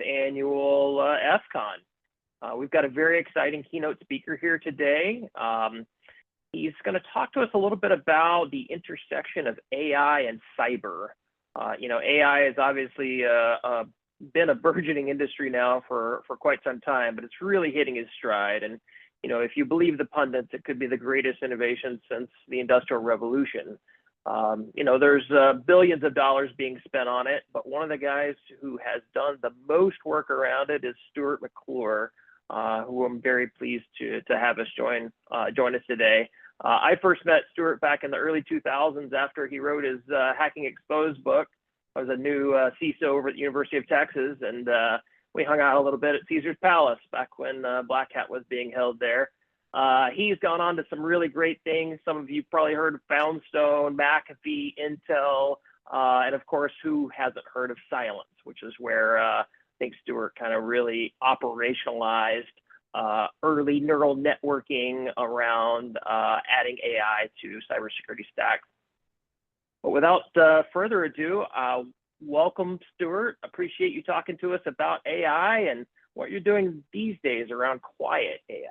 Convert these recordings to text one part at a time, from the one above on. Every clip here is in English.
annual FCon. We've got a very exciting keynote speaker here today. He's going to talk to us a little bit about the intersection of AI and cyber. AI has obviously been a burgeoning industry now for quite some time, but it's really hitting its stride. And, if you believe the pundits, it could be the greatest innovation since the Industrial Revolution. There's billions of dollars being spent on it, but one of the guys who has done the most work around it is Stuart McClure, who I'm very pleased to have us join us today. I first met Stuart back in the early 2000s after he wrote his Hacking Exposed book. I was a new CISO over at the University of Texas, and we hung out a little bit at Caesar's Palace back when Black Hat was being held there. He's gone on to some really great things. Some of you probably heard of Foundstone, McAfee, Intel, and of course, who hasn't heard of Silence, which is where I think Stuart kind of really operationalized early neural networking around adding AI to cybersecurity stacks. But without further ado, welcome, Stuart. Appreciate you talking to us about AI and what you're doing these days around quiet AI.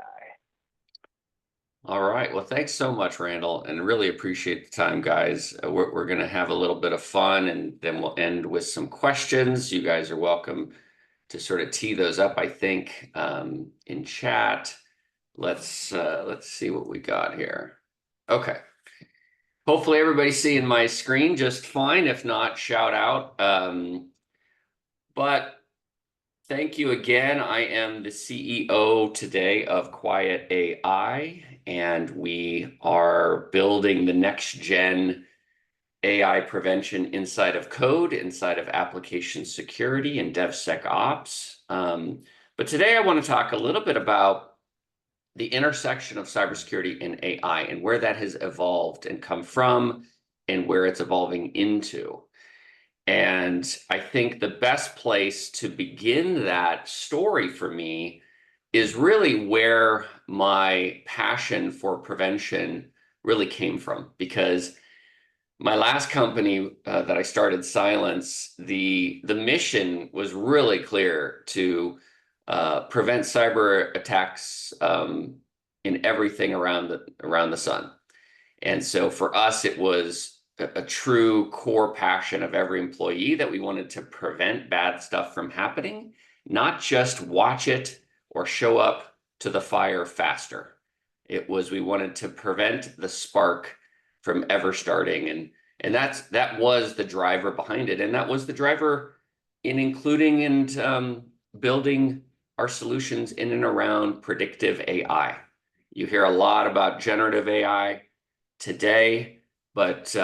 All right. Well, thanks so much, Randall, and really appreciate the time, guys. We're going to have a little bit of fun, and then we'll end with some questions. You guys are welcome to sort of tee those up, I think, in chat. Let's see what we got here. Okay. Hopefully everybody's seeing my screen just fine. If not, shout out. But thank you again. I am the CEO today of Quiet AI, and we are building the next gen AI prevention inside of code, inside of application security and DevSecOps. But today I want to talk a little bit about the intersection of cybersecurity and AI and where that has evolved and come from and where it's evolving into. And I think the best place to begin that story for me is really where my passion for prevention really came from. Because my last company that I started, Silence, the mission was really clear to prevent cyber attacks in everything around the sun. And so for us, it was a true core passion of every employee that we wanted to prevent bad stuff from happening, not just watch it or show up to the fire faster. It was, we wanted to prevent the spark from ever starting. And that was the driver behind it. And that was the driver in including and building our solutions in and around predictive AI. You hear a lot about generative AI today, but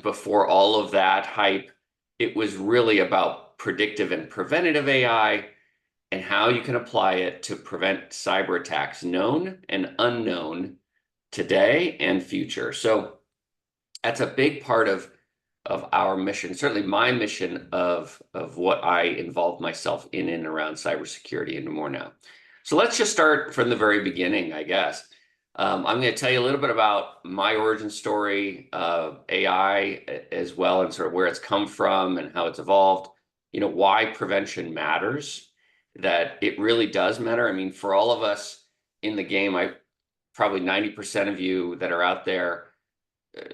before all of that hype, it was really about predictive and preventative AI and how you can apply it to prevent cyber attacks, known and unknown, today and future. So that's a big part of our mission, certainly my mission of what I involve myself in and around cybersecurity and more now. So let's just start from the very beginning, I guess. I'm going to tell you a little bit about my origin story of AI as well, and sort of where it's come from and how it's evolved, why prevention matters, that it really does matter. I mean, for all of us in the game, probably 90% of you that are out there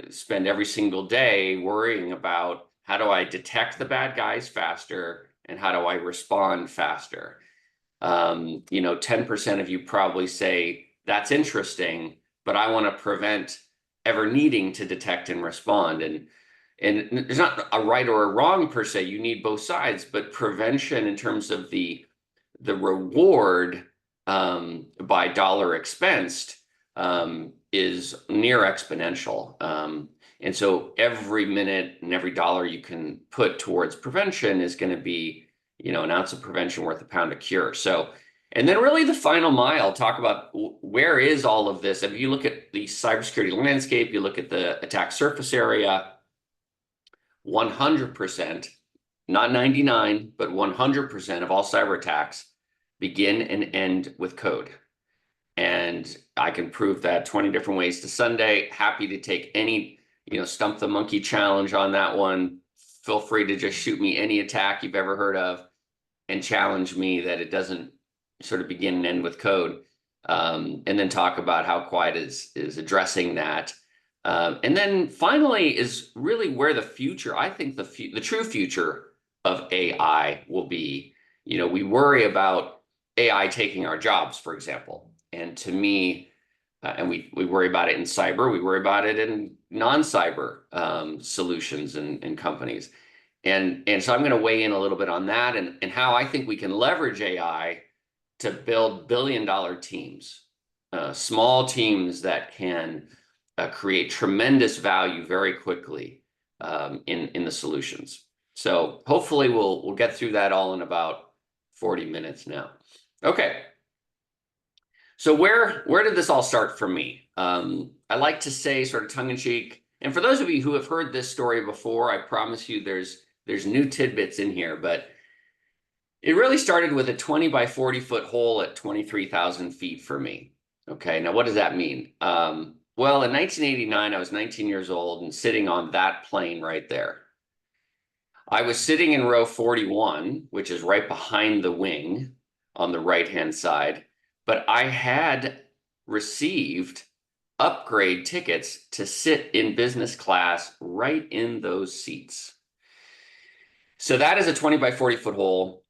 spend every single day worrying about how do I detect the bad guys faster and how do I respond faster. 10% of you probably say, that's interesting, but I want to prevent ever needing to detect and respond. And there's not a right or a wrong per se. You need both sides, but prevention in terms of the reward by dollar expensed is near exponential. And so every minute and every dollar you can put towards prevention is going to be, an ounce of prevention worth a pound of cure. So, and then really the final mile, talk about where is all of this. If you look at the cybersecurity landscape, you look at the attack surface area, 100%, not 99, but 100% of all cyber attacks begin and end with code. And I can prove that 20 different ways to Sunday. Happy to take any, stump the monkey challenge on that one. Feel free to just shoot me any attack you've ever heard of. and challenge me that it doesn't sort of begin and end with code, and then talk about how Quiet is addressing that. And then finally is really where the future, I think the true future of AI will be. We worry about AI taking our jobs, for example. And to me, and we worry about it in cyber, we worry about it in non-cyber solutions and companies. And so I'm going to weigh in a little bit on that and how I think we can leverage AI to build billion-dollar teams, small teams that can create tremendous value very quickly in the solutions. So hopefully we'll get through that all in about 40 minutes now. Okay. So where did this all start for me? I like to say, sort of tongue-in-cheek, and for those of you who have heard this story before, I promise you there's new tidbits in here, but it really started with a 20 by 40 foot hole at 23,000 feet for me. Okay, now what does that mean? Well, in 1989, I was 19 years old and sitting on that plane right there. I was sitting in row 41, which is right behind the wing on the right-hand side, but I had received upgrade tickets to sit in business class right in those seats. So that is a 20 by 40 foot hole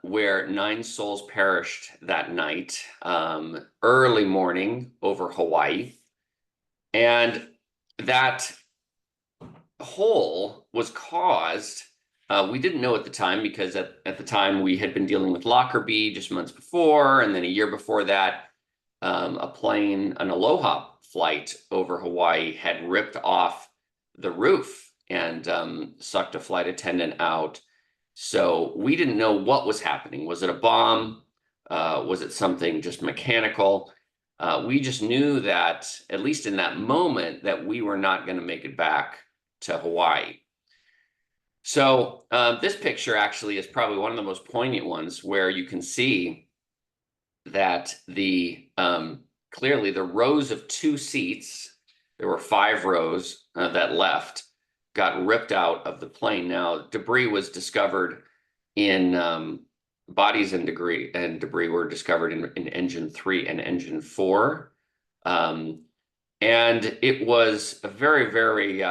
where 9 souls perished that night, early morning over Hawaii. And that hole was caused, we didn't know at the time because at the time we had been dealing with Lockerbie just months before, and then a year before that, a plane, an Aloha flight over Hawaii had ripped off the roof and sucked a flight attendant out. So we didn't know what was happening. Was it a bomb? Was it something just mechanical? We just knew that, at least in that moment, that we were not going to make it back to Hawaii. So this picture actually is probably one of the most poignant ones, where you can see that clearly the rows of 2 seats, there were 5 rows that left, got ripped out of the plane. Now, debris was discovered in bodies and debris were discovered in engine 3 and engine 4. And it was a very, very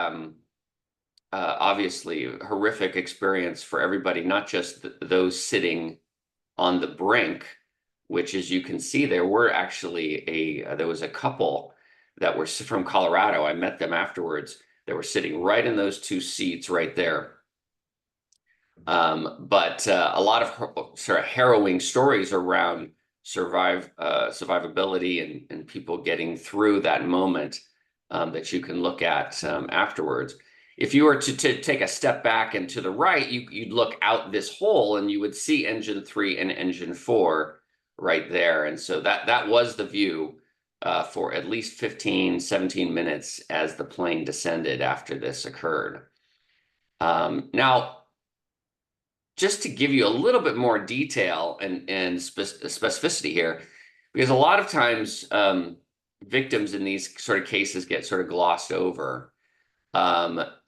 obviously horrific experience for everybody, not just those sitting on the brink, which, as you can see, there was a couple that were from Colorado. I met them afterwards. They were sitting right in those 2 seats right there. But a lot of sort of harrowing stories around survivability and people getting through that moment that you can look at afterwards. If you were to take a step back and to the right, you'd look out this hole and you would see engine 3 and engine 4 right there. And so that was the view for at least 15, 17 minutes as the plane descended after this occurred. Now, just to give you a little bit more detail and specificity here, because a lot of times victims in these sort of cases get sort of glossed over.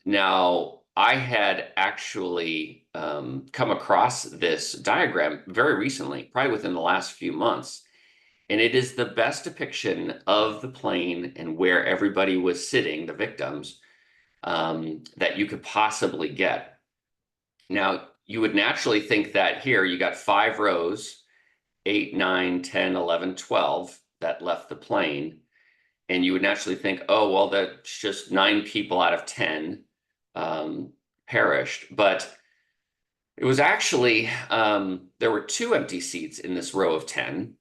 Now, I had actually come across this diagram very recently, probably within the last few months, and it is the best depiction of the plane and where everybody was sitting, the victims, that you could possibly get. Now, you would naturally think that here you got 5 rows, 8, 9, 10, 11, 12 that left the plane. And you would naturally think, oh, well, that's just 9 people out of 10 perished. But it was actually, there were 2 empty seats in this row of 10.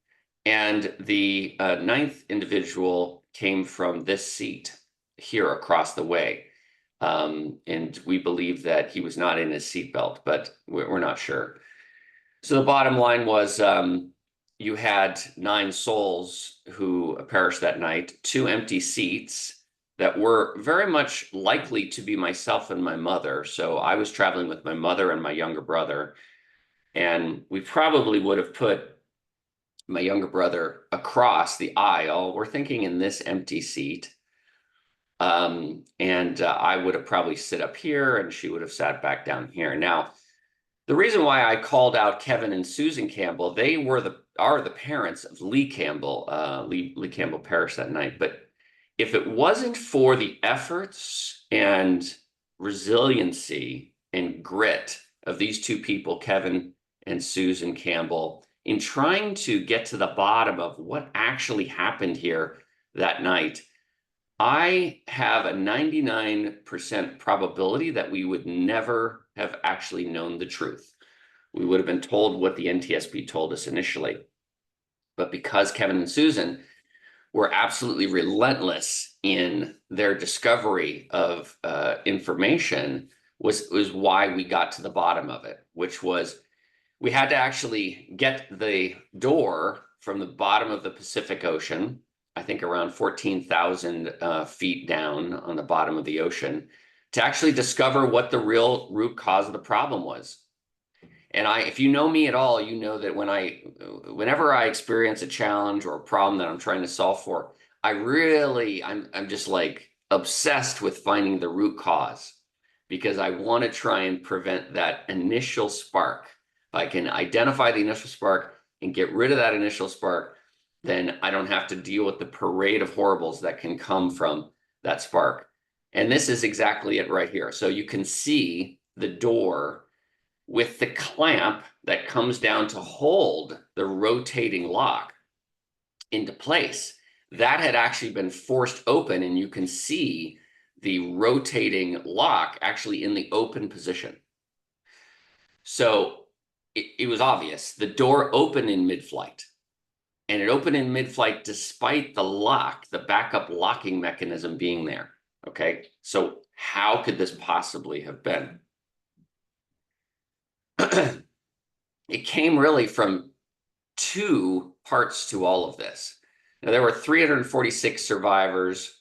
And the 9th individual came from this seat here across the way. And we believe that he was not in his seatbelt, but we're not sure. So the bottom line was you had 9 souls who perished that night, 2 empty seats that were very much likely to be myself and my mother. So I was traveling with my mother and my younger brother, and we probably would have put my younger brother across the aisle. We're thinking in this empty seat. And I would have probably sit up here and she would have sat back down here. Now, The reason why I called out Kevin and Susan Campbell, they are the parents of Lee Campbell, Lee Campbell perished that night. But if it wasn't for the efforts and resiliency and grit of these two people, Kevin and Susan Campbell, in trying to get to the bottom of what actually happened here that night, I have a 99% probability that we would never have actually known the truth. We would have been told what the NTSB told us initially. But because Kevin and Susan were absolutely relentless in their discovery of information was why we got to the bottom of it, which was we had to actually get the door from the bottom of the Pacific Ocean, I think around 14,000 feet down on the bottom of the ocean, to actually discover what the real root cause of the problem was. And if you know me at all, you know that whenever I experience a challenge or a problem that I'm trying to solve for, I'm just like obsessed with finding the root cause, because I want to try and prevent that initial spark. If I can identify the initial spark and get rid of that initial spark, then I don't have to deal with the parade of horribles that can come from that spark. And this is exactly it right here. So you can see the door with the clamp that comes down to hold the rotating lock into place. That had actually been forced open, and you can see the rotating lock actually in the open position. So it was obvious. The door opened in mid-flight, and it opened in mid-flight despite the lock, the backup locking mechanism being there. Okay, so how could this possibly have been? It came really from two parts to all of this. Now, there were 346 survivors.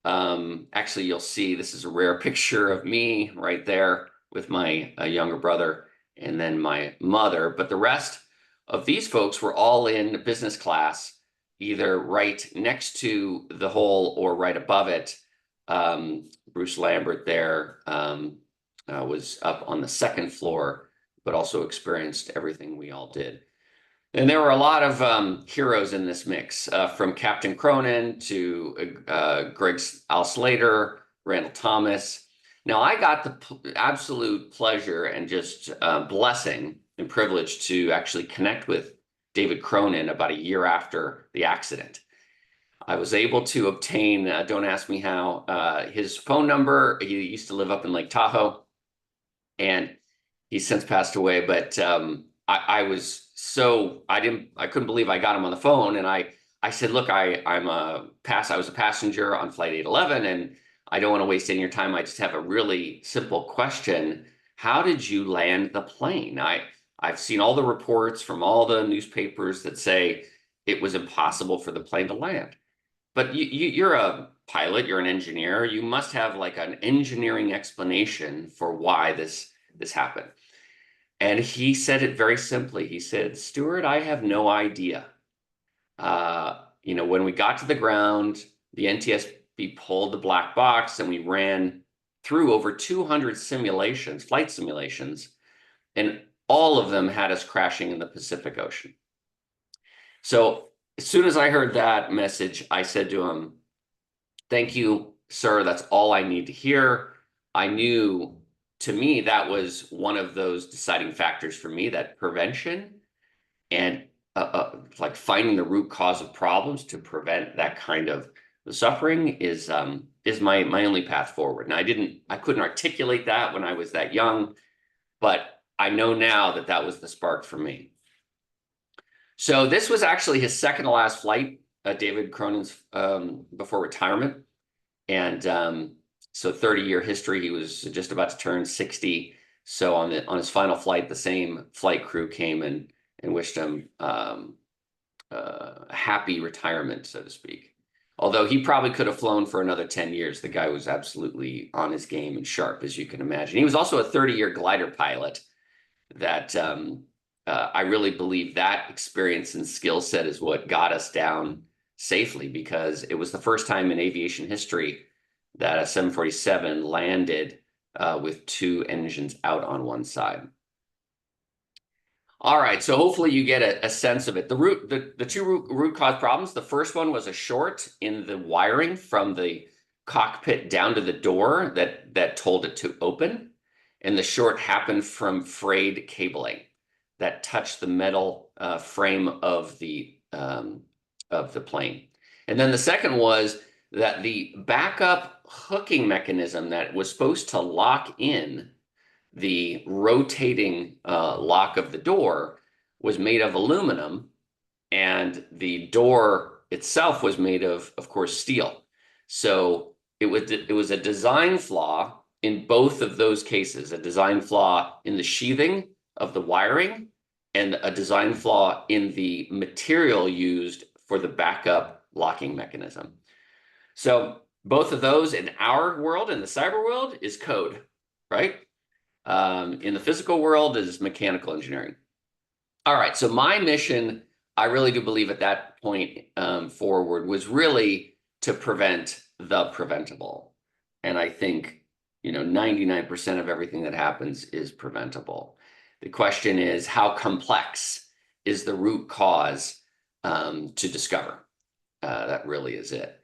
Actually, you'll see this is a rare picture of me right there with my younger brother and then my mother. But the rest of these folks were all in business class, either right next to the hole or right above it. Bruce Lambert there was up on the second floor, but also experienced everything we all did. And there were a lot of heroes in this mix, from Captain Cronin to Greg Al Slater, Randall Thomas. Now, I got the absolute pleasure and just blessing and privilege to actually connect with David Cronin about a year after the accident. I was able to obtain, don't ask me how, his phone number. He used to live up in Lake Tahoe, and he's since passed away. But I couldn't believe I got him on the phone, and I said, look, I was a passenger on flight 811, and I don't want to waste any of your time. I just have a really simple question. How did you land the plane? I've seen all the reports from all the newspapers that say it was impossible for the plane to land. But you're a pilot, you're an engineer, you must have like an engineering explanation for why this happened. And he said it very simply. He said, Stuart, I have no idea. When we got to the ground, the NTSB pulled the black box and we ran through over 200 simulations, flight simulations, and all of them had us crashing in the Pacific Ocean. So as soon as I heard that message, I said to him, thank you, sir. That's all I need to hear. I knew, to me, that was one of those deciding factors for me, that prevention and like finding the root cause of problems to prevent that kind of suffering is my only path forward. And I couldn't articulate that when I was that young, but I know now that that was the spark for me. So this was actually his second to last flight, David Cronin's, before retirement. And so 30-year history, he was just about to turn 60. So on his final flight, the same flight crew came and wished him a happy retirement, so to speak. Although he probably could have flown for another 10 years. The guy was absolutely on his game and sharp, as you can imagine. He was also a 30-year glider pilot that I really believe that experience and skill set is what got us down safely, because it was the first time in aviation history that a 747 landed with two engines out on one side. All right, so hopefully you get a sense of it. The two root cause problems. The first one was a short in the wiring from the cockpit down to the door that told it to open, and the short happened from frayed cabling that touched the metal frame of the plane. And then the second was that the backup hooking mechanism that was supposed to lock in the rotating lock of the door was made of aluminum, and the door itself was made of course, steel. So it was a design flaw in both of those cases, a design flaw in the sheathing of the wiring and a design flaw in the material used for the backup locking mechanism. So both of those in our world, in the cyber world, is code, right? In the physical world is mechanical engineering. All right, so my mission, I really do believe at that point forward, was really to prevent the preventable. And I think, 99% of everything that happens is preventable. The question is, how complex is the root cause to discover? That really is it.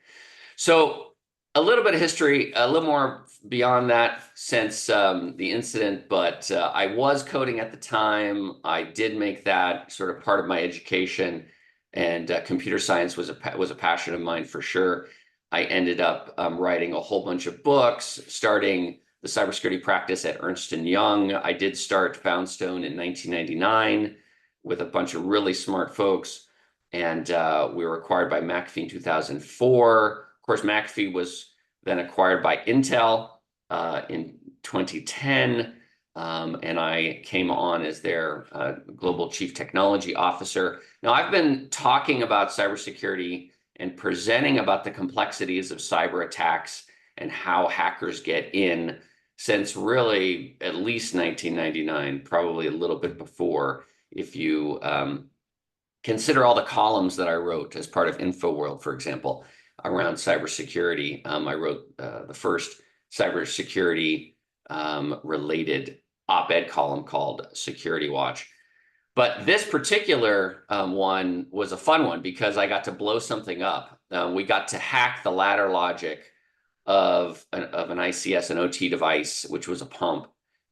So a little bit of history, a little more beyond that since the incident, but I was coding at the time. I did make that sort of part of my education, and computer science was a passion of mine for sure. I ended up writing a whole bunch of books, starting the cybersecurity practice at Ernst & Young. I did start Foundstone in 1999 with a bunch of really smart folks, and we were acquired by McAfee in 2004. Of course, McAfee was then acquired by Intel in 2010, and I came on as their global chief technology officer. Now, I've been talking about cybersecurity and presenting about the complexities of cyber attacks and how hackers get in since really at least 1999, probably a little bit before, if you consider all the columns that I wrote as part of InfoWorld, for example, around cybersecurity. I wrote the first cybersecurity related op-ed column called Security Watch. But this particular one was a fun one because I got to blow something up. We got to hack the ladder logic of an ICS, an OT device, which was a pump,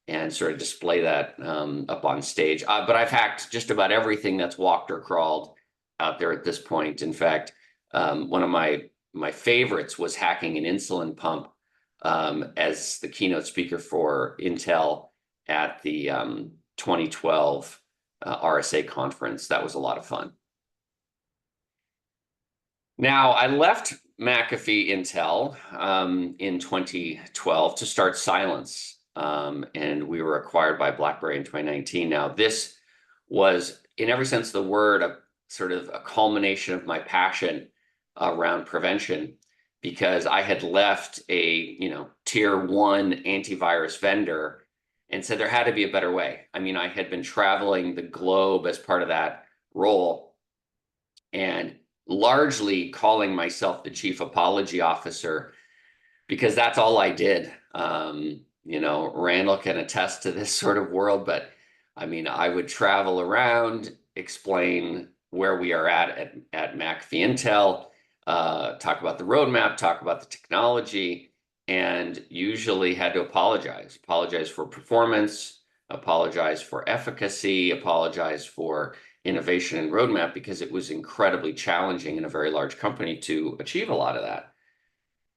and sort of display that up on stage. But I've hacked just about everything that's walked or crawled out there at this point. In fact, one of my favorites was hacking an insulin pump as the keynote speaker for Intel at the 2012 RSA conference. That was a lot of fun. Now, I left McAfee Intel in 2012 to start Cylance, and we were acquired by BlackBerry in 2019. Now, this was, in every sense of the word, a sort of a culmination of my passion around prevention, because I had left a tier 1 antivirus vendor and said there had to be a better way. I mean, I had been traveling the globe as part of that role and largely calling myself the chief apology officer because that's all I did. Randall can attest to this sort of world, but I mean, I would travel around, explain where we are at McAfee Intel, talk about the roadmap, talk about the technology, and usually had to apologize for performance, apologize for efficacy, apologize for innovation and roadmap, because it was incredibly challenging in a very large company to achieve a lot of that.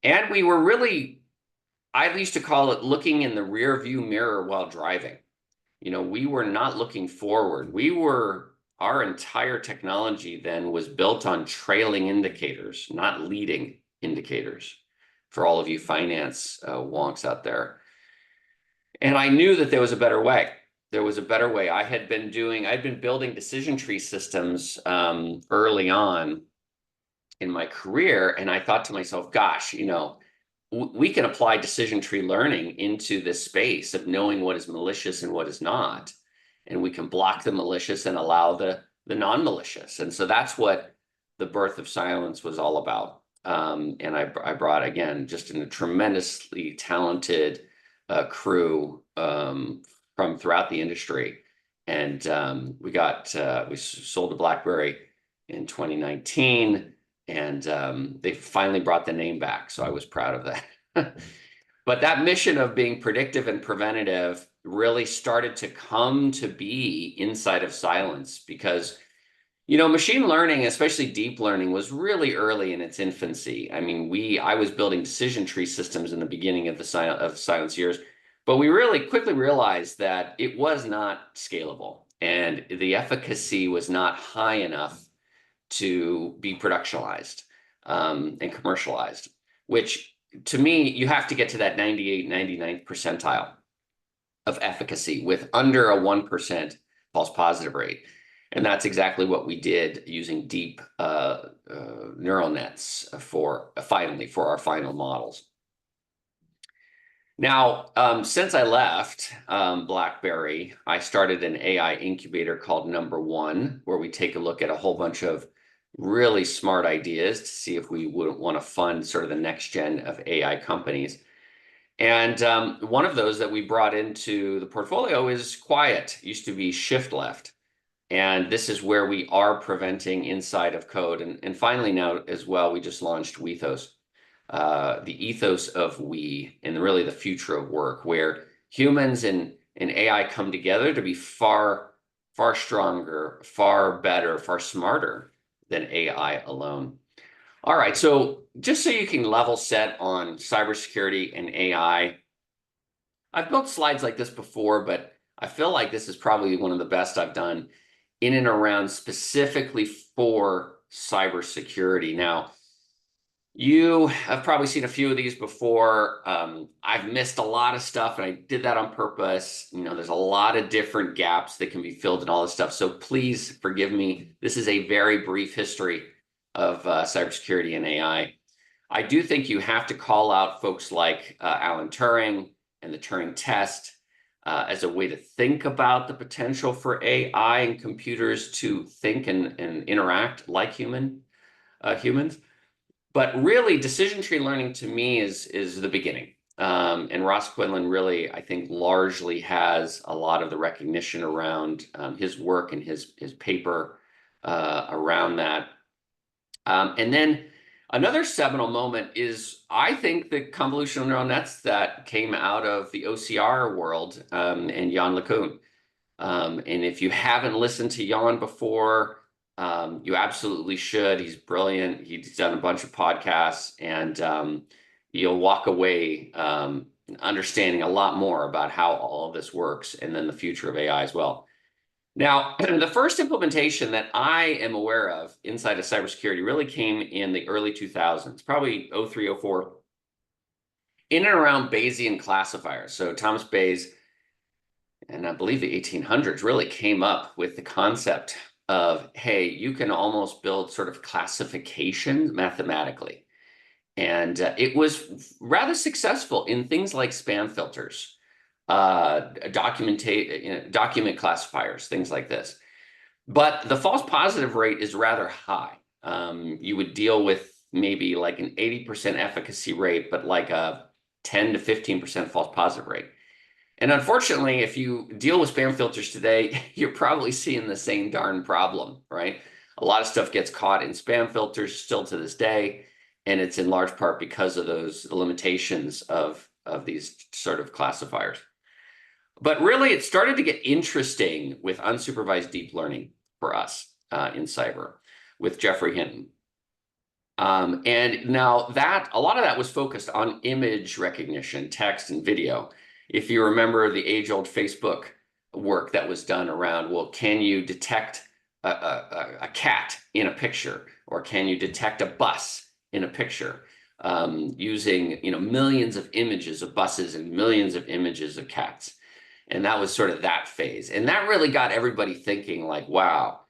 And we were really, I used to call it looking in the rear view mirror while driving. We were not looking forward. Our entire technology then was built on trailing indicators, not leading indicators, for all of you finance wonks out there. And I knew that there was a better way. There was a better way. I'd been building decision tree systems early on in my career, and I thought to myself, gosh, we can apply decision tree learning into this space of knowing what is malicious and what is not. And we can block the malicious and allow the non-malicious. And so that's what the birth of Cylance was all about. And I brought, again, just a tremendously talented crew from throughout the industry. And we sold to BlackBerry in 2019, and they finally brought the name back. So I was proud of that. But that mission of being predictive and preventative really started to come to be inside of Cylance because, machine learning, especially deep learning, was really early in its infancy. I mean, I was building decision tree systems in the beginning of Cylance years, but we really quickly realized that it was not scalable and the efficacy was not high enough to be productionalized and commercialized, which to me, you have to get to that 98, 99th percentile of efficacy with under a 1% false positive rate. And that's exactly what we did using deep neural nets for our final models. Now, since I left BlackBerry, I started an AI incubator called Number One, where we take a look at a whole bunch of really smart ideas to see if we wouldn't want to fund sort of the next gen of AI companies. And one of those that we brought into the portfolio is Quiet, used to be Shift Left. And this is where we are preventing inside of code. And finally now as well, we just launched Wethos, the ethos of we, and really the future of work, where humans and AI come together to be far, far stronger, far better, far smarter than AI alone. All right, so just so you can level set on cybersecurity and AI, I've built slides like this before, but I feel like this is probably one of the best I've done in and around specifically for cybersecurity. Now, you have probably seen a few of these before. I've missed a lot of stuff, and I did that on purpose. There's a lot of different gaps that can be filled and all this stuff. So please forgive me. This is a very brief history of cybersecurity and AI. I do think you have to call out folks like Alan Turing and the Turing test as a way to think about the potential for AI and computers to think and interact like humans. But really, decision tree learning to me is the beginning. And Ross Quinlan really, I think, largely has a lot of the recognition around his work and his paper around that. And then another seminal moment is, I think, the convolutional neural nets that came out of the OCR world and Jan LeCun. And if you haven't listened to Jan before, you absolutely should. He's brilliant. He's done a bunch of podcasts, and you'll walk away understanding a lot more about how all of this works and then the future of AI as well. Now, the first implementation that I am aware of inside of cybersecurity really came in the early 2000s, probably 03, 04, in and around Bayesian classifiers. So Thomas Bayes, and I believe the 1800s, really came up with the concept of, hey, you can almost build sort of classification mathematically. And it was rather successful in things like spam filters, document classifiers, things like this. But the false positive rate is rather high. You would deal with maybe like an 80% efficacy rate, but like a 10 to 15% false positive rate. And unfortunately, if you deal with spam filters today, you're probably seeing the same darn problem, right? A lot of stuff gets caught in spam filters still to this day, and it's in large part because of those limitations of these sort of classifiers. But really, it started to get interesting with unsupervised deep learning for us in cyber with Geoffrey Hinton. And now a lot of that was focused on image recognition, text and video. If you remember the age-old Facebook work that was done around, well, can you detect a cat in a picture, or can you detect a bus in a picture, using millions of images of buses and millions of images of cats? And that was sort of that phase. And that really got everybody thinking like, wow,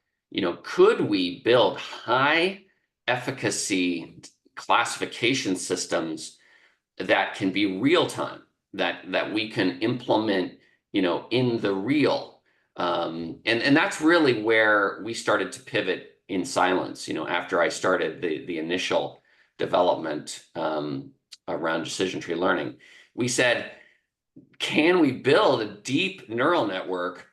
could we build high efficacy classification systems that can be real time, that we can implement, in the real? And that's really where we started to pivot in Cylance, after I started the initial development around decision tree learning. We said, can we build a deep neural network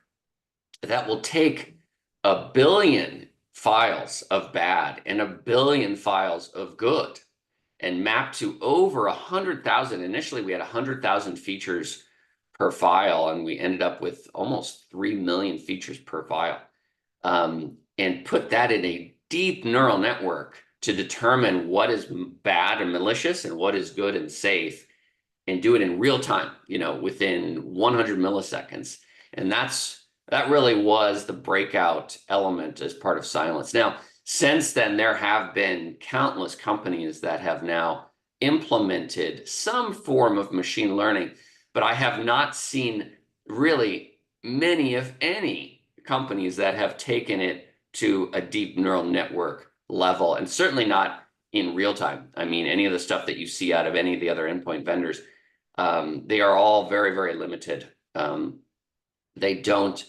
that will take 1 billion files of bad and 1 billion files of good and map to over 100,000. Initially, we had 100,000 features per file, and we ended up with almost 3 million features per file. And put that in a deep neural network to determine what is bad and malicious and what is good and safe, and do it in real time, within 100 milliseconds. And that really was the breakout element as part of Silence. Now, since then, there have been countless companies that have now implemented some form of machine learning, but I have not seen really many, if any, companies that have taken it to a deep neural network level, and certainly not in real time. I mean, any of the stuff that you see out of any of the other endpoint vendors, they are all very, very limited. They don't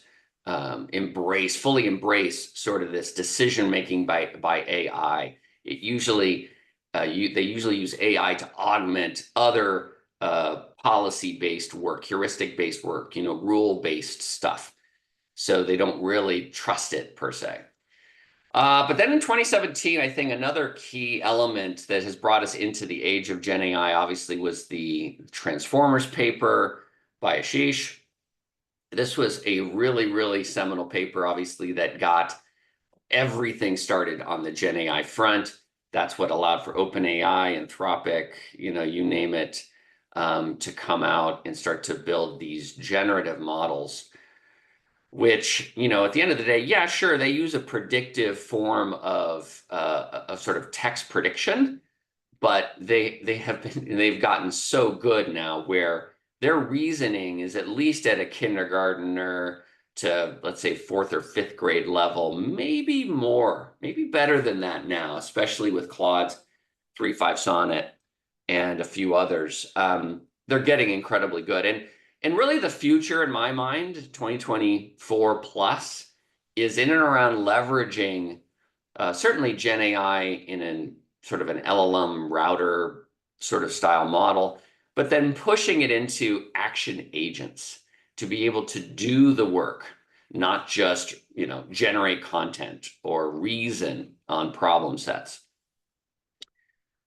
fully embrace sort of this decision making by AI. They usually use AI to augment other policy-based work, heuristic-based work, rule-based stuff. So they don't really trust it per se. But then in 2017, I think another key element that has brought us into the age of Gen AI obviously was the Transformers paper by Ashish. This was a really, really seminal paper, obviously, that got everything started on the Gen AI front. That's what allowed for OpenAI, Anthropic, you name it, to come out and start to build these generative models, which, at the end of the day, yeah, sure, they use a predictive form of sort of text prediction, but they've gotten so good now where their reasoning is at least at a kindergartner to, let's say, 4th or 5th grade level, maybe more, maybe better than that now, especially with Claude's 3.5 Sonnet and a few others. They're getting incredibly good. And really the future in my mind, 2024 plus, is in and around leveraging certainly Gen AI in an sort of an LLM router sort of style model, but then pushing it into action agents to be able to do the work, not just, generate content or reason on problem sets,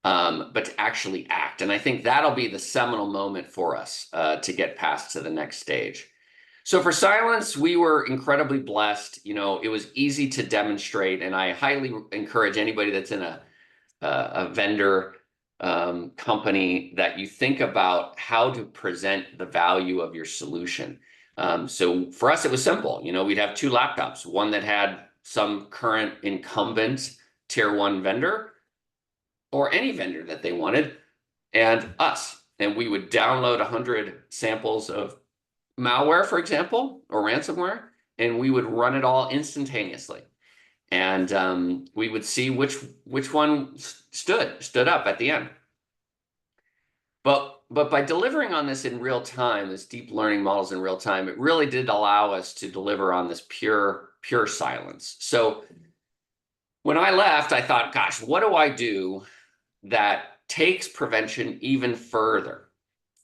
but to actually act. And I think that'll be the seminal moment for us to get past to the next stage. So for Silence, we were incredibly blessed. It was easy to demonstrate, and I highly encourage anybody that's in a vendor company that you think about how to present the value of your solution. So for us, it was simple. We'd have 2 laptops, one that had some current incumbent tier 1 vendor or any vendor that they wanted, and us. And we would download 100 samples of malware, for example, or ransomware, and we would run it all instantaneously. And we would see which one stood up at the end. But by delivering on this in real time, this deep learning models in real time, it really did allow us to deliver on this pure silence. So when I left, I thought, gosh, what do I do that takes prevention even further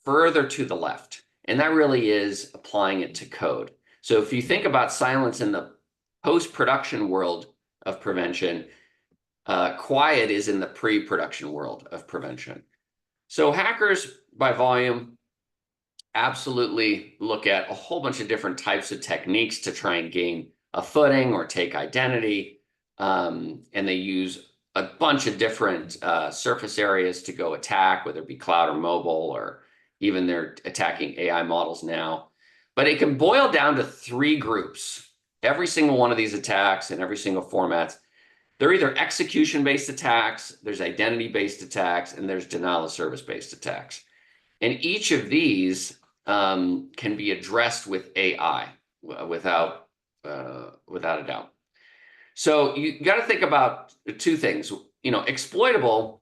to the left? And that really is applying it to code. So if you think about silence in the post-production world of prevention, quiet is in the pre-production world of prevention. So hackers by volume absolutely look at a whole bunch of different types of techniques to try and gain a footing or take identity. And they use a bunch of different surface areas to go attack, whether it be cloud or mobile, or even they're attacking AI models now. But it can boil down to 3 groups. Every single one of these attacks in every single format, they're either execution-based attacks, there's identity-based attacks, and there's denial-of-service-based attacks. And each of these can be addressed with AI without a doubt. So you got to think about 2 things. Exploitable,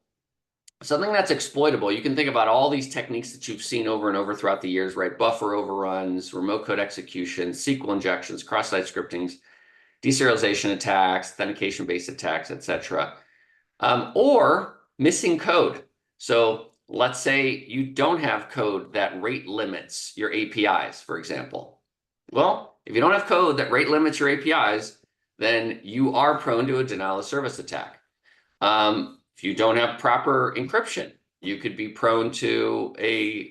something that's exploitable. You can think about all these techniques that you've seen over and over throughout the years, right? Buffer overruns, remote code execution, SQL injections, cross-site scriptings, deserialization attacks, authentication-based attacks, etc. Or missing code. So let's say you don't have code that rate limits your APIs, for example. Well, If you don't have code that rate limits your APIs, then you are prone to a denial of service attack. If you don't have proper encryption, you could be prone to a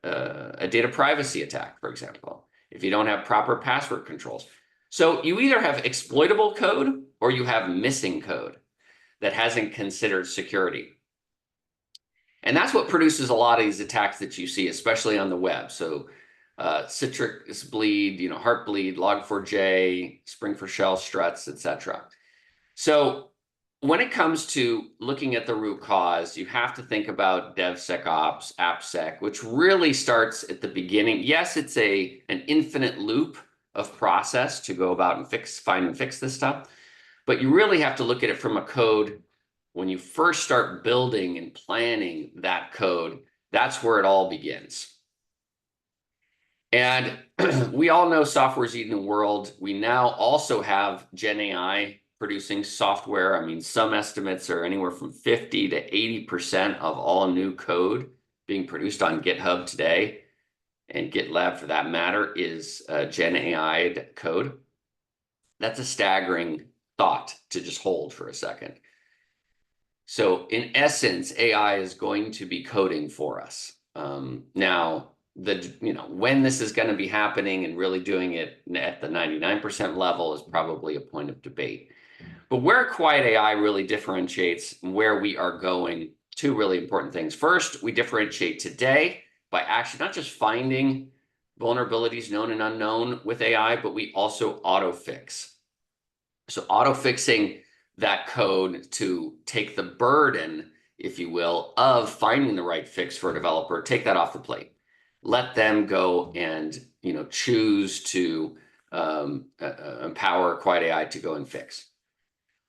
data privacy attack, for example, if you don't have proper password controls. So you either have exploitable code or you have missing code that hasn't considered security. And that's what produces a lot of these attacks that you see, especially on the web. So Citrix bleed, Heartbleed, Log4j, Spring4Shell, struts, etc. So when it comes to looking at the root cause, you have to think about DevSecOps, AppSec, which really starts at the beginning. Yes, it's an infinite loop of process to go about and find and fix this stuff, but you really have to look at it from a code. When you first start building and planning that code, that's where it all begins. And we all know software's eating the world. We now also have Gen AI producing software. I mean, some estimates are anywhere from 50 to 80% of all new code being produced on GitHub today, and GitLab for that matter, is Gen AI code. That's a staggering thought to just hold for a second. So in essence, AI is going to be coding for us. Now, when this is going to be happening and really doing it at the 99% level is probably a point of debate. But where Quiet AI really differentiates where we are going, two really important things. First, we differentiate today by actually not just finding vulnerabilities known and unknown with AI, but we also auto-fix. So auto-fixing that code to take the burden, if you will, of finding the right fix for a developer, take that off the plate. Let them go and choose to empower Quiet AI to go and fix.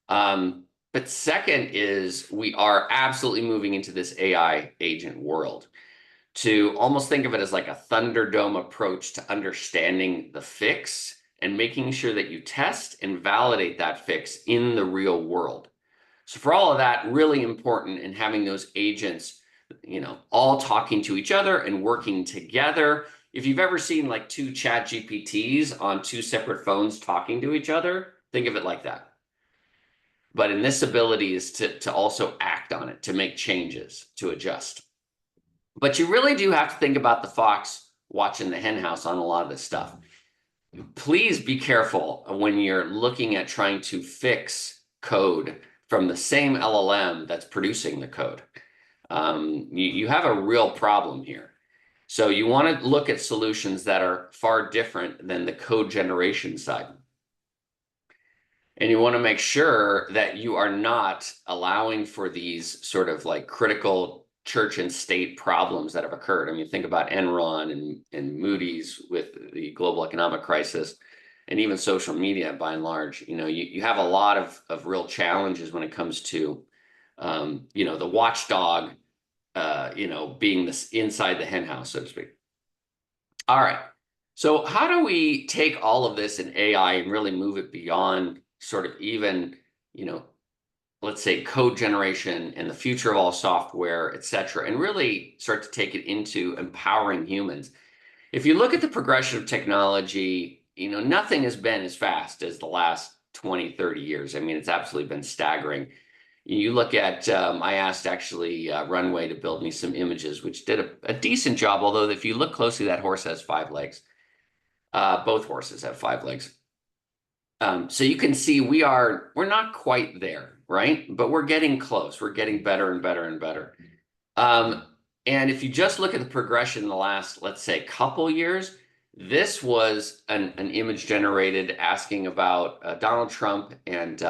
But second is we are absolutely moving into this AI agent world, to almost think of it as like a Thunderdome approach to understanding the fix and making sure that you test and validate that fix in the real world. So for all of that, really important in having those agents, all talking to each other and working together. If you've ever seen like two chat GPTs on two separate phones talking to each other, think of it like that. But in this ability is to also act on it, to make changes, to adjust. But you really do have to think about the fox watching the hen house on a lot of this stuff. Please be careful when you're looking at trying to fix code from the same LLM that's producing the code. You have a real problem here. So you want to look at solutions that are far different than the code generation side. And you want to make sure that you are not allowing for these sort of like critical church and state problems that have occurred. I mean, think about Enron and Moody's with the global economic crisis, and even social media by and large. You have a lot of real challenges when it comes to, the watchdog, being this inside the hen house, so to speak. All right. So how do we take all of this in AI and really move it beyond sort of even, let's say code generation and the future of all software, et cetera, and really start to take it into empowering humans? If you look at the progression of technology, nothing has been as fast as the last 20, 30 years. I mean, it's absolutely been staggering. You look at, I asked actually Runway to build me some images, which did a decent job, although if you look closely, that horse has 5 legs. Both horses have 5 legs. So you can see we're not quite there, right? But we're getting close. We're getting better and better and better. And if you just look at the progression in the last, let's say, couple years, this was an image generated asking about Donald Trump and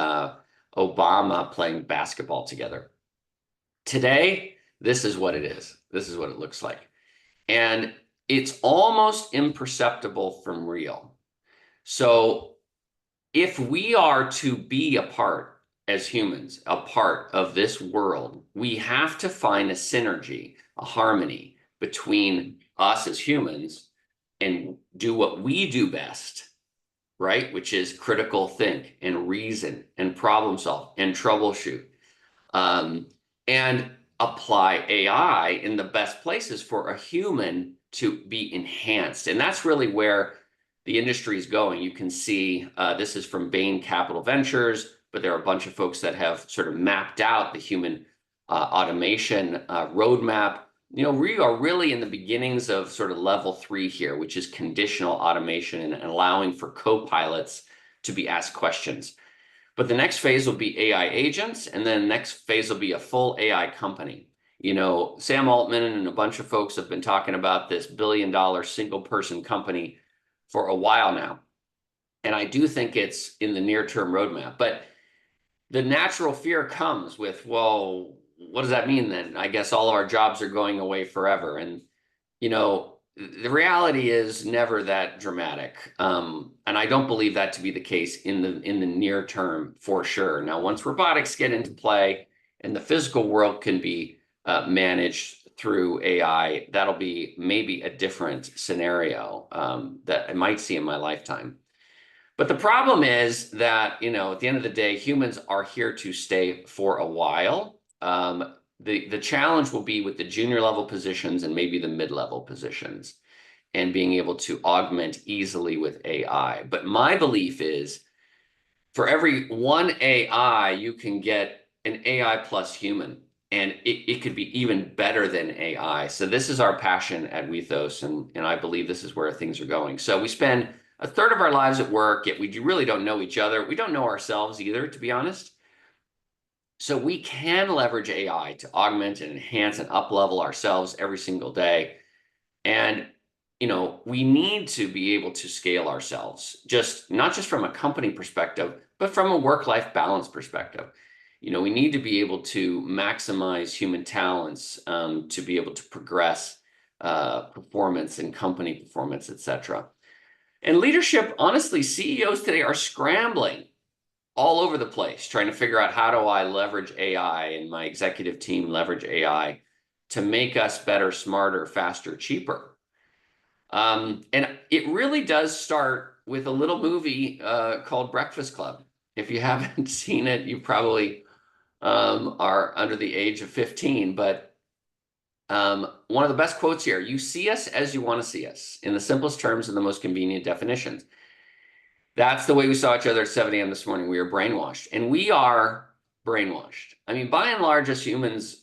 Obama playing basketball together. Today, this is what it is. This is what it looks like. And it's almost imperceptible from real. So if we are to be a part as humans, a part of this world, we have to find a synergy, a harmony between us as humans and do what we do best, right? Which is critical think and reason and problem solve and troubleshoot, and apply AI in the best places for a human to be enhanced. And that's really where the industry is going. You can see this is from Bain Capital Ventures, but there are a bunch of folks that have sort of mapped out the human automation roadmap. We are really in the beginnings of sort of level 3 here, which is conditional automation and allowing for co-pilots to be asked questions. But the next phase will be AI agents, and then the next phase will be a full AI company. Sam Altman and a bunch of folks have been talking about this billion-dollar single-person company for a while now. And I do think it's in the near-term roadmap. But the natural fear comes with, well, what does that mean then? I guess all of our jobs are going away forever. And, the reality is never that dramatic. And I don't believe that to be the case in the near term for sure. Now, once robotics get into play and the physical world can be managed through AI, that'll be maybe a different scenario that I might see in my lifetime. But the problem is that, at the end of the day, humans are here to stay for a while. The challenge will be with the junior level positions and maybe the mid-level positions and being able to augment easily with AI. But my belief is for every one AI, you can get an AI plus human, and it could be even better than AI. So this is our passion at Wethos, and I believe this is where things are going. So we spend a third of our lives at work, yet we really don't know each other. We don't know ourselves either, to be honest. So we can leverage AI to augment and enhance and up-level ourselves every single day. And, we need to be able to scale ourselves, not just from a company perspective, but from a work-life balance perspective. We need to be able to maximize human talents to be able to progress performance and company performance, et cetera. And leadership, honestly, CEOs today are scrambling all over the place, trying to figure out how do I leverage AI and my executive team leverage AI to make us better, smarter, faster, cheaper. And it really does start with a little movie called Breakfast Club. If you haven't seen it, you probably are under the age of 15. But one of the best quotes here, you see us as you want to see us, in the simplest terms and the most convenient definitions. That's the way we saw each other at 7 a.m. this morning. We were brainwashed, and we are brainwashed. I mean, by and large, as humans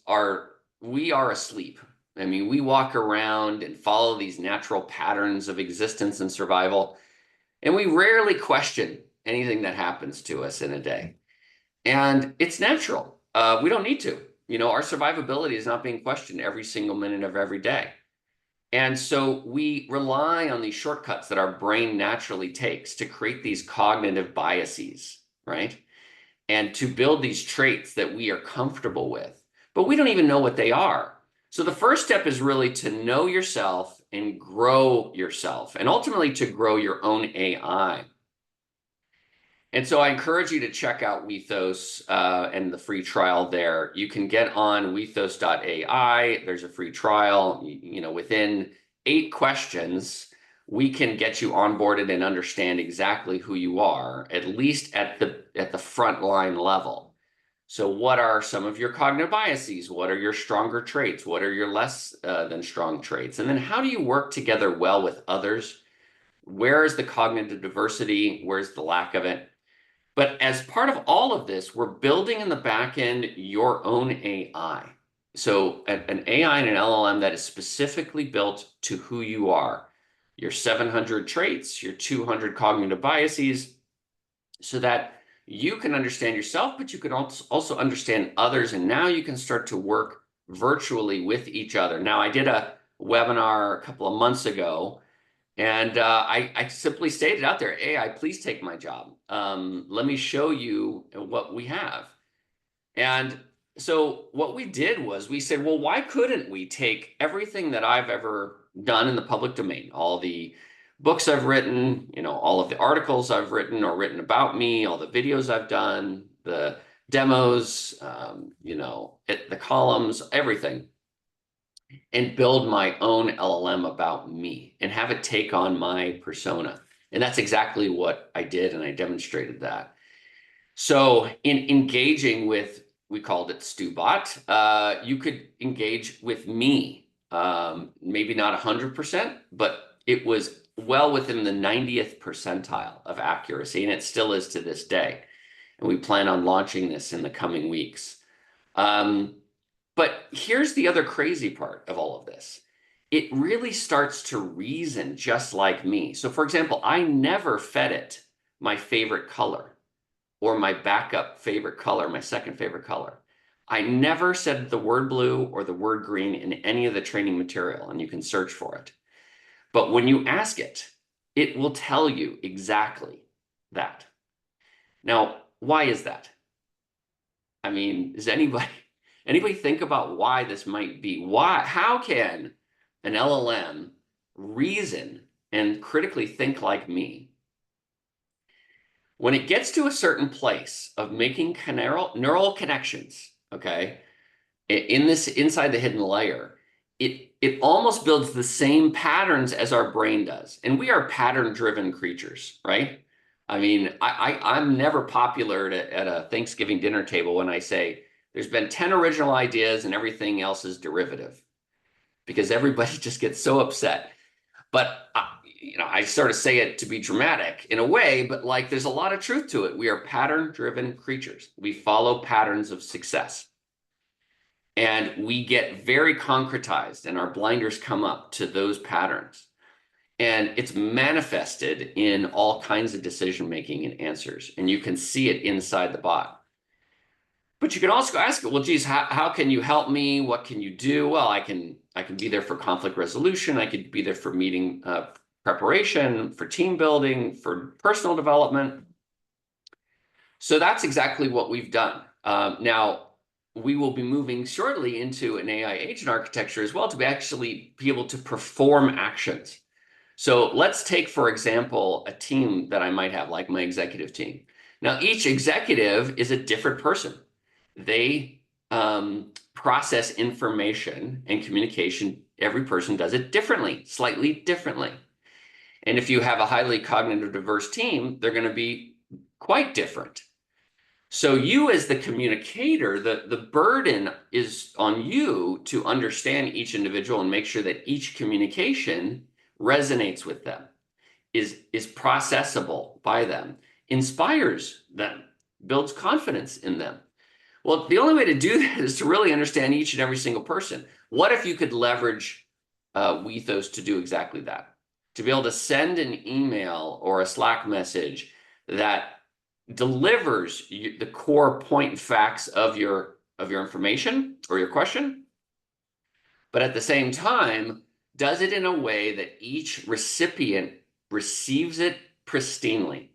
we are asleep. I mean, we walk around and follow these natural patterns of existence and survival, and we rarely question anything that happens to us in a day. And it's natural. We don't need to. Our survivability is not being questioned every single minute of every day. And so we rely on these shortcuts that our brain naturally takes to create these cognitive biases, right? And to build these traits that we are comfortable with, but we don't even know what they are. So the first step is really to know yourself and grow yourself, and ultimately to grow your own AI. And so I encourage you to check out Wethos and the free trial there. You can get on wethos.ai. There's a free trial. Within 8 questions, we can get you onboarded and understand exactly who you are, at least at the frontline level. So what are some of your cognitive biases? What are your stronger traits? What are your less than strong traits? And then how do you work together well with others? Where is the cognitive diversity? Where's the lack of it? But as part of all of this, we're building in the back end your own AI. So an AI and an LLM that is specifically built to who you are, your 700 traits, your 200 cognitive biases, so that you can understand yourself, but you can also understand others. And now you can start to work virtually with each other. Now, I did a webinar a couple of months ago, and I simply stated out there, AI, please take my job. Let me show you what we have. And so what we did was we said, well, why couldn't we take everything that I've ever done in the public domain, all the books I've written, all of the articles I've written or written about me, all the videos I've done, the demos, the columns, everything, and build my own LLM about me and have it take on my persona. And that's exactly what I did, and I demonstrated that. So in engaging with, we called it StuBot, you could engage with me, maybe not 100%, but it was well within the 90th percentile of accuracy, and it still is to this day. And we plan on launching this in the coming weeks. But here's the other crazy part of all of this. It really starts to reason just like me. So for example, I never fed it my favorite color or my backup favorite color, my second favorite color. I never said the word blue or the word green in any of the training material, and you can search for it. But when you ask it, it will tell you exactly that. Now, why is that? I mean, does anybody think about why this might be? How can an LLM reason and critically think like me? When it gets to a certain place of making neural connections, okay, inside the hidden layer, it almost builds the same patterns as our brain does. And we are pattern-driven creatures, right? I mean, I'm never popular at a Thanksgiving dinner table when I say there's been 10 original ideas and everything else is derivative, because everybody just gets so upset. But I sort of say it to be dramatic in a way, but like there's a lot of truth to it. We are pattern-driven creatures. We follow patterns of success. And we get very concretized and our blinders come up to those patterns. And it's manifested in all kinds of decision making and answers. And you can see it inside the bot. But you can also ask it, well, geez, how can you help me? What can you do? Well, I can be there for conflict resolution. I could be there for meeting preparation, for team building, for personal development. So that's exactly what we've done. Now, we will be moving shortly into an AI agent architecture as well to actually be able to perform actions. So let's take, for example, a team that I might have, like my executive team. Now, each executive is a different person. They process information and communication. Every person does it differently, slightly differently. And if you have a highly cognitive diverse team, they're going to be quite different. So you as the communicator, the burden is on you to understand each individual and make sure that each communication resonates with them, is processable by them, inspires them, builds confidence in them. Well, the only way to do that is to really understand each and every single person. What if you could leverage Wethos to do exactly that? To be able to send an email or a Slack message that delivers the core point and facts of your information or your question, but at the same time, does it in a way that each recipient receives it pristinely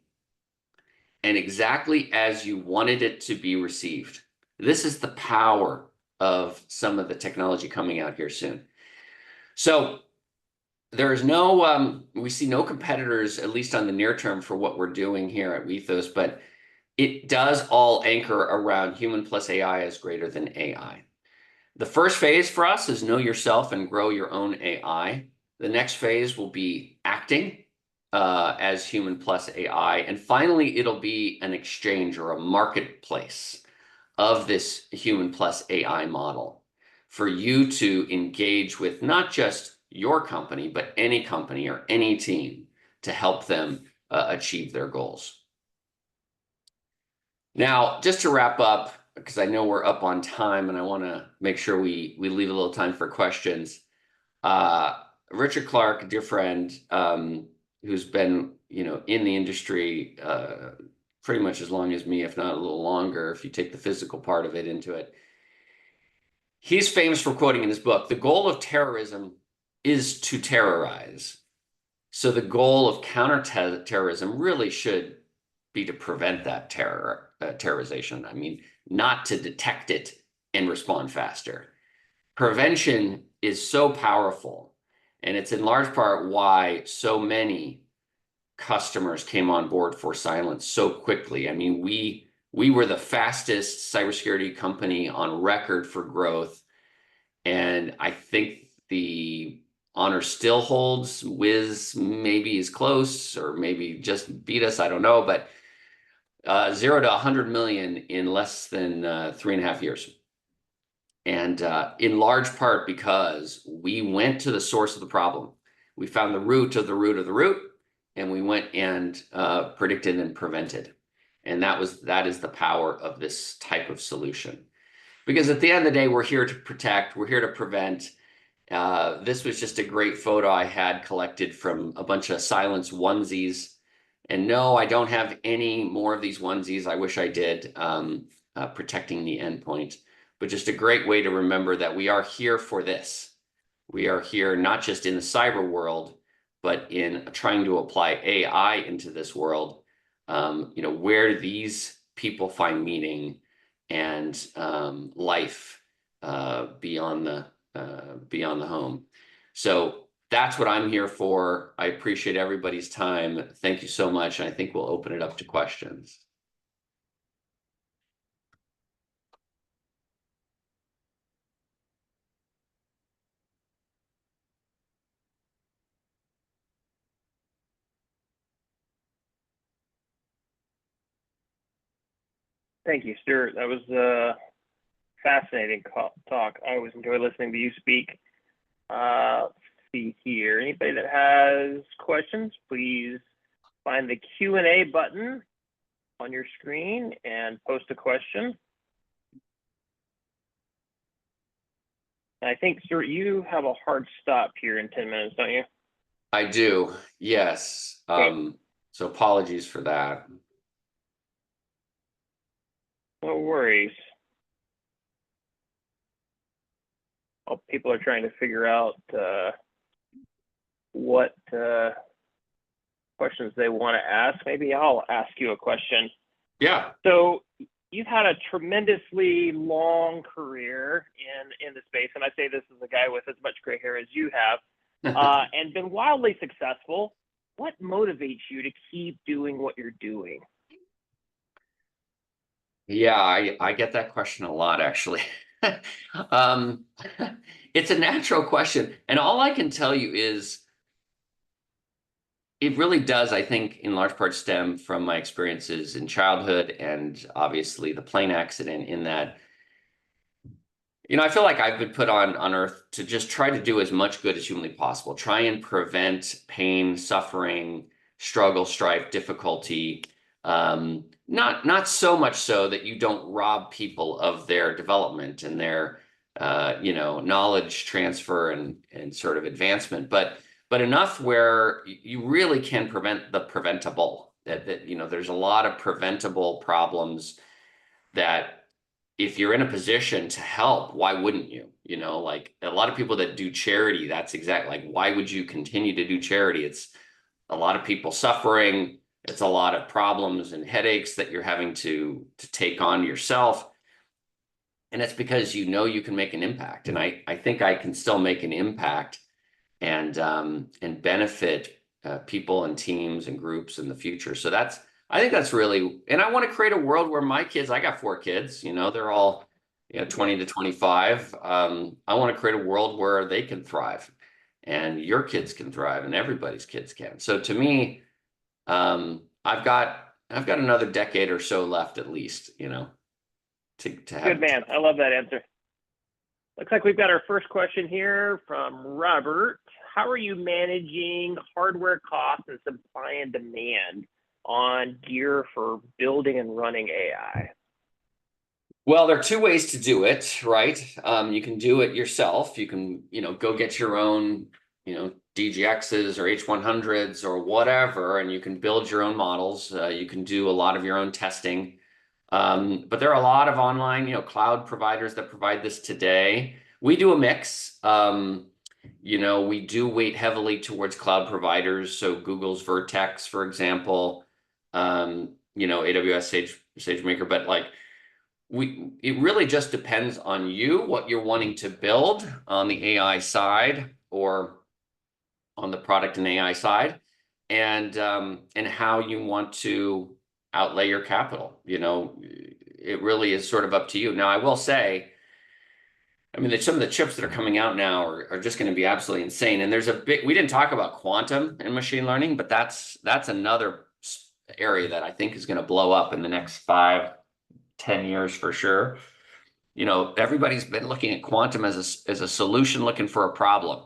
and exactly as you wanted it to be received. This is the power of some of the technology coming out here soon. So there is we see no competitors, at least on the near term, for what we're doing here at Wethos, but it does all anchor around human plus AI is greater than AI. The first phase for us is know yourself and grow your own AI. The next phase will be acting as human plus AI. And finally, it'll be an exchange or a marketplace of this human plus AI model for you to engage with not just your company, but any company or any team to help them achieve their goals. Now, just to wrap up, because I know we're up on time and I want to make sure we leave a little time for questions. Richard Clark, a dear friend, who's been in the industry pretty much as long as me, if not a little longer, if you take the physical part of it into it. He's famous for quoting in his book, the goal of terrorism is to terrorize. So the goal of counterterrorism really should be to prevent that terrorization. I mean, not to detect it and respond faster. Prevention is so powerful, and it's in large part why so many customers came on board for Cylance so quickly. I mean, we were the fastest cybersecurity company on record for growth, and I think the honor still holds. Wiz maybe is close, or maybe just beat us, I don't know, but 0 to 100 million in less than 3.5 years. And in large part because we went to the source of the problem. We found the root of the root of the root, and we went and predicted and prevented. And that is the power of this type of solution. Because at the end of the day, we're here to protect, we're here to prevent. This was just a great photo I had collected from a bunch of silence onesies. And no, I don't have any more of these onesies. I wish I did, protecting the endpoint. But just a great way to remember that we are here for this. We are here not just in the cyber world, but in trying to apply AI into this world. Where these people find meaning and life beyond the home. So that's what I'm here for. I appreciate everybody's time. Thank you so much. And I think we'll open it up to questions. Thank you, Stuart. That was a fascinating talk. I always enjoy listening to you speak. Let's see here. Anybody that has questions, please find the Q&A button on your screen and post a question. I think, Stuart, you have a hard stop here in 10 minutes, don't you? I do, yes. Okay. So apologies for that. No worries. Well, people are trying to figure out what questions they want to ask. Maybe I'll ask you a question. Yeah. So you've had a tremendously long career in the space, and I say this as a guy with as much gray hair as you have, and been wildly successful. What motivates you to keep doing what you're doing? Yeah, I get that question a lot, actually. It's a natural question. And all I can tell you is it really does, I think, in large part stem from my experiences in childhood and obviously the plane accident in that, I feel like I've been put on Earth to just try to do as much good as humanly possible, try and prevent pain, suffering, struggle, strife, difficulty. Not so much so that you don't rob people of their development and their knowledge transfer and sort of advancement, but enough where you really can prevent the preventable. That there's a lot of preventable problems that if you're in a position to help, why wouldn't you? Like a lot of people that do charity, that's exactly like, why would you continue to do charity? It's a lot of people suffering. It's a lot of problems and headaches that you're having to take on yourself. And it's because you can make an impact. And I think I can still make an impact and benefit people and teams and groups in the future. So I think that's really, and I want to create a world where my kids, I got 4 kids, they're all 20 to 25. I want to create a world where they can thrive and your kids can thrive and everybody's kids can. So to me, I've got another decade or so left at least, to have. Good man. I love that answer. Looks like we've got our first question here from Robert. How are you managing hardware costs and supply and demand on gear for building and running AI? Well, there are 2 ways to do it, right? You can do it yourself. You can, go get your own, DGXs or H100s or whatever, and you can build your own models. You can do a lot of your own testing. But there are a lot of online, cloud providers that provide this today. We do a mix. We do weight heavily towards cloud providers. So Google's Vertex, for example, AWS SageMaker, but it really just depends on you, what you're wanting to build on the AI side or on the product and AI side, and how you want to outlay your capital. It really is sort of up to you. Now, I will say, some of the chips that are coming out now are just going to be absolutely insane. And we didn't talk about quantum and machine learning, but that's another area that I think is going to blow up in the next 5, 10 years for sure. Everybody's been looking at quantum as a solution, looking for a problem.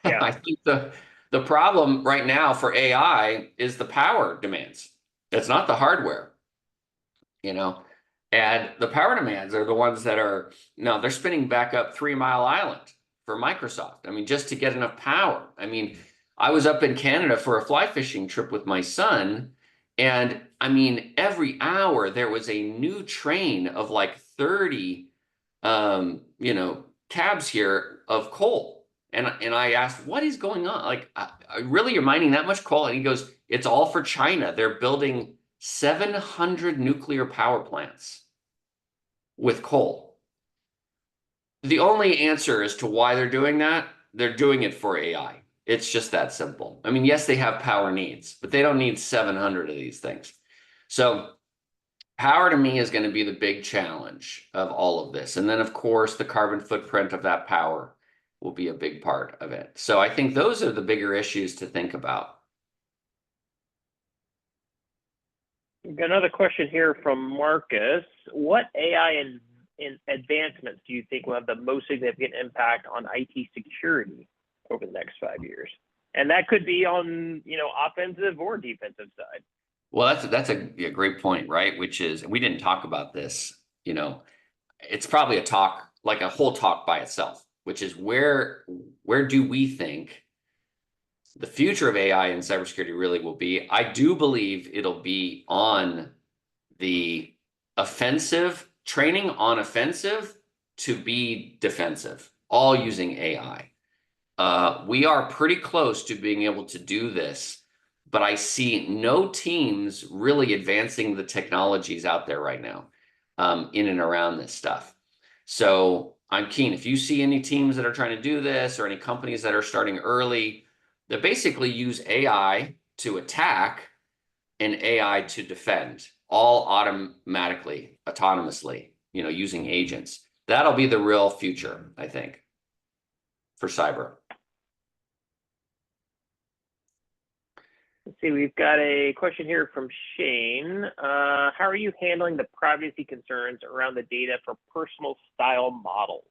Yeah. I think the problem right now for AI is the power demands. It's not the hardware, you know. And the power demands are the ones that are no, they're spinning back up 3 Mile Island for Microsoft. I mean, just to get enough power. I mean, I was up in Canada for a fly fishing trip with my son, and I mean, every hour there was a new train of like 30 cabs here of coal. And I asked, what is going on? Like, really, you're mining that much coal? And he goes, it's all for China. They're building 700 nuclear power plants with coal. The only answer as to why they're doing it for AI. It's just that simple. I mean, yes, they have power needs, but they don't need 700 of these things. So power to me is going to be the big challenge of all of this. And then, of course, the carbon footprint of that power will be a big part of it. So I think those are the bigger issues to think about. Got another question here from Marcus. What AI in advancements do you think will have the most significant impact on IT security over the next 5 years? And that could be on, offensive or defensive side. Well, that's a great point, right? Which is, we didn't talk about this, it's probably a talk, like a whole talk by itself, which is where do we think the future of AI and cybersecurity really will be? I do believe it'll be on the offensive, training on offensive to be defensive, all using AI. We are pretty close to being able to do this, but I see no teams really advancing the technologies out there right now, in and around this stuff. So I'm keen. If you see any teams that are trying to do this or any companies that are starting early, that basically use AI to attack and AI to defend, all automatically, autonomously, using agents. That'll be the real future, I think, for cyber. Let's see, we've got a question here from Shane. How are you handling the privacy concerns around the data for personal style models?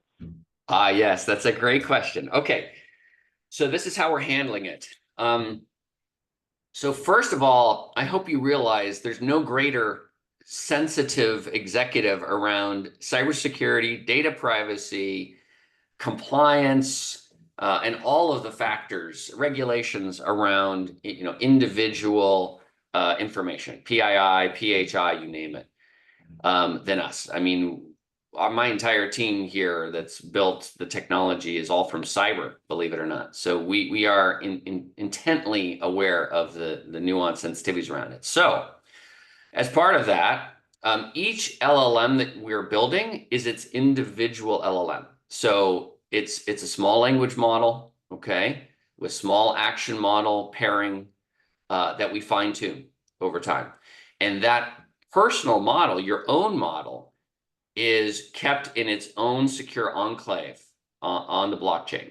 Yes, that's a great question. Okay, so this is how we're handling it. So first of all, I hope you realize there's no greater sensitive executive around cybersecurity, data privacy, compliance, and all of the factors, regulations around individual information, PII, PHI, you name it, than us. I mean, my entire team here that's built the technology is all from cyber, believe it or not. So we are intently aware of the nuance sensitivities around it. So as part of that, each LLM that we're building is its individual LLM. So it's a small language model, okay, with small action model pairing that we fine tune over time. And that personal model, your own model, is kept in its own secure enclave on the blockchain.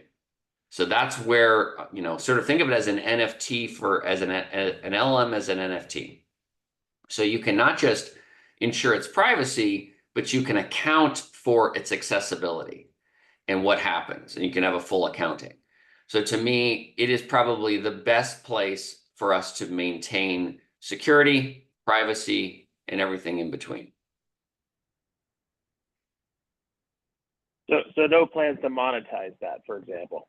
So that's where, sort of think of it as an NFT as an LLM as an NFT. So you can not just ensure its privacy, but you can account for its accessibility and what happens, and you can have a full accounting. So to me, it is probably the best place for us to maintain security, privacy, and everything in between. So no plans to monetize that, for example.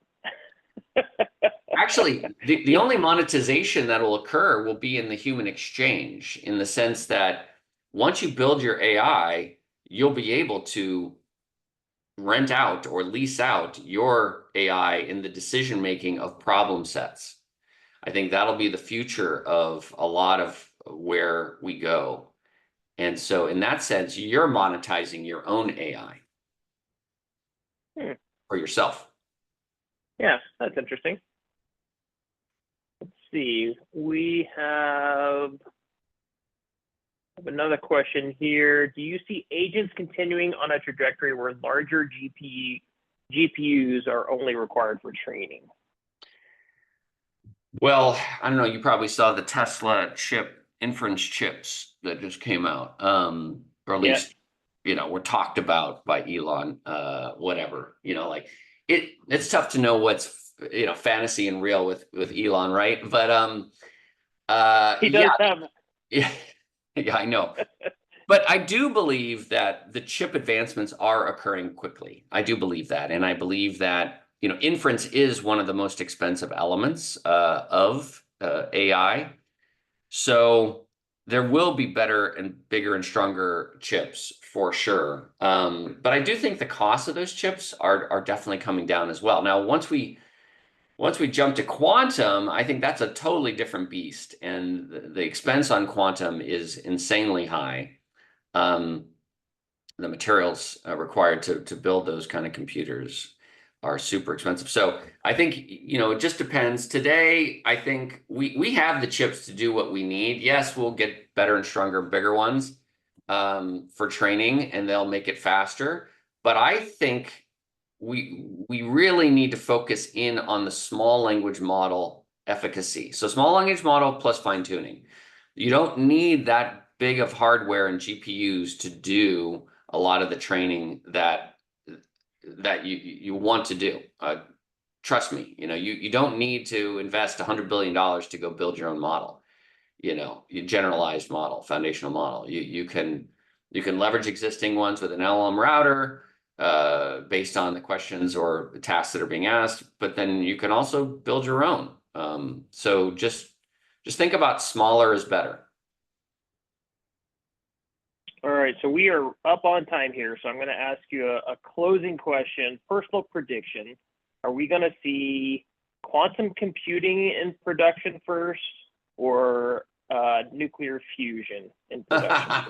Actually, the only monetization that will occur will be in the human exchange, in the sense that once you build your AI, you'll be able to rent out or lease out your AI in the decision making of problem sets. I think that'll be the future of a lot of where we go. And so in that sense, you're monetizing your own AI for yourself. Yeah, that's interesting. Let's see. We have another question here. Do you see agents continuing on a trajectory where larger GPUs are only required for training? Well, I don't know. You probably saw the Tesla inference chips that just came out, or at least, were talked about by Elon, whatever, it's tough to know what's fantasy and real with Elon, right? But He yeah, does have. yeah, yeah, I know. But I do believe that the chip advancements are occurring quickly. I do believe that, and I believe that inference is one of the most expensive elements of AI. So there will be better and bigger and stronger chips for sure. But I do think the cost of those chips are definitely coming down as well. Now, once we jump to quantum, I think that's a totally different beast, and the expense on quantum is insanely high. Um, the materials required to build those kind of computers are super expensive. So I think, it just depends. Today, I think we have the chips to do what we need. Yes, we'll get better and stronger, bigger ones for training, and they'll make it faster. But I think we really need to focus in on the small language model efficacy. So small language model plus fine tuning. You don't need that big of hardware and GPUs to do a lot of the training that you want to do. Trust me, you don't need to invest $100 billion to go build your own model. Your generalized model, foundational model. You can leverage existing ones with an LLM router based on the questions or the tasks that are being asked, but then you can also build your own. So just think about smaller is better. All right, so we are up on time here, so I'm going to ask you a closing question. Personal prediction: are we going to see quantum computing in production first, or nuclear fusion in production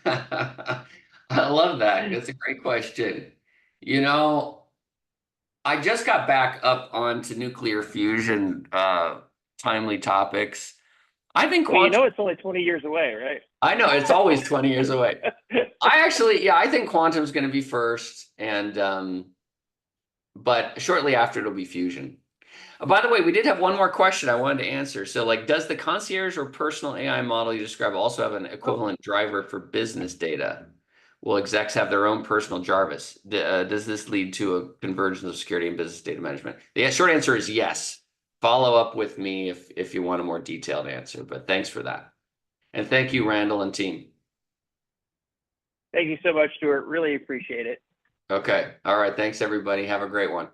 first? I love that. That's a great question. I just got back up onto nuclear fusion timely topics. I think Well, quantum. it's only 20 years away, right? I know it's always 20 years away. I think quantum is going to be first, and but shortly after it'll be fusion. By the way, we did have one more question I wanted to answer. So, does the concierge or personal AI model you describe also have an Oh, equivalent driver for business data? Will execs have their own personal Jarvis? Does this lead to a convergence of security and business data management? The short answer is yes. Follow up with me if you want a more detailed answer, but thanks for that. And thank you, Randall and team. thank you so much, Stuart. Really appreciate it. Okay. All right. Thanks, everybody. Have a great one.